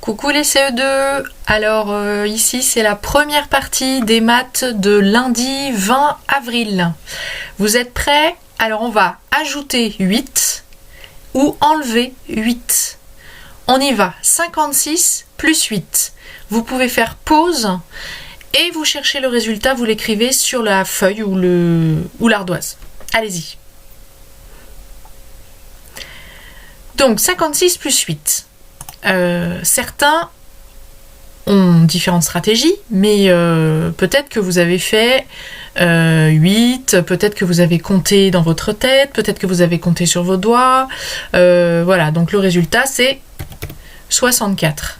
Coucou les CE2, alors ici c'est la première partie des maths de lundi 20 avril. Vous êtes prêts? Alors on va ajouter 8 ou enlever 8. On y va, 56 plus 8. Vous pouvez faire pause et vous cherchez le résultat, vous l'écrivez sur la feuille ou l'ardoise. Allez-y. Donc 56 plus 8. Certains ont différentes stratégies, mais peut-être que vous avez fait 8, peut-être que vous avez compté dans votre tête, peut-être que vous avez compté sur vos doigts. Voilà, donc le résultat c'est 64.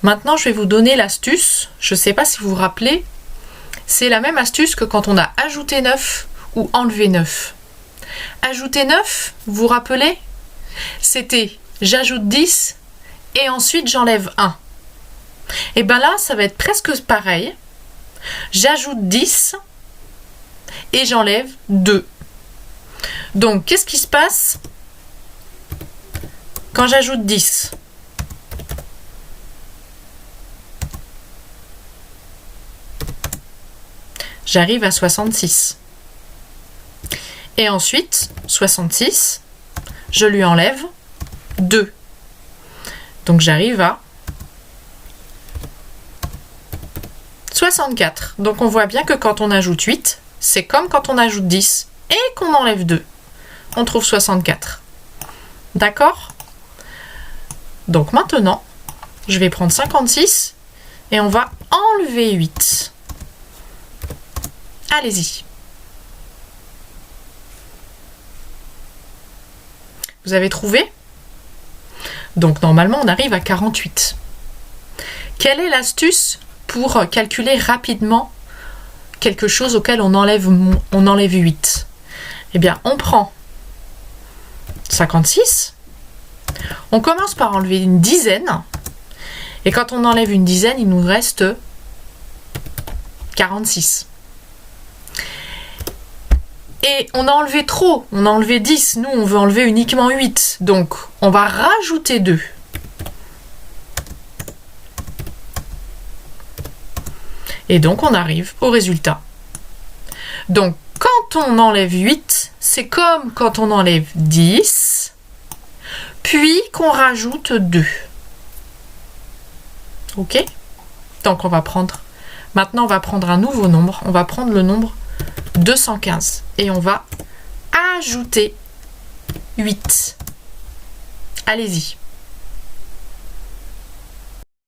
Maintenant, je vais vous donner l'astuce. Je ne sais pas si vous vous rappelez, c'est la même astuce que quand on a ajouté 9 ou enlevé 9. Ajouter 9, vous vous rappelez? C'était j'ajoute 10 et ensuite j'enlève 1. Et bien là, ça va être presque pareil. J'ajoute 10 et j'enlève 2. Donc, qu'est-ce qui se passe quand j'ajoute 10? J'arrive à 66. Et ensuite, 66, je lui enlève 2. Donc j'arrive à 64. Donc on voit bien que quand on ajoute 8, c'est comme quand on ajoute 10 et qu'on enlève 2. On trouve 64. D'accord? Donc maintenant, je vais prendre 56 et on va enlever 8. Allez-y. Vous avez trouvé? Donc normalement, on arrive à 48. Quelle est l'astuce pour calculer rapidement quelque chose auquel on enlève 8? Eh bien, on prend 56. On commence par enlever une dizaine. Et quand on enlève une dizaine, il nous reste 46. Et on a enlevé trop, on a enlevé 10, nous on veut enlever uniquement 8, donc on va rajouter 2. Et donc on arrive au résultat. Donc quand on enlève 8, c'est comme quand on enlève 10, puis qu'on rajoute 2. Ok? Donc maintenant on va prendre un nouveau nombre, on va prendre le nombre 215 et on va ajouter 8. Allez-y.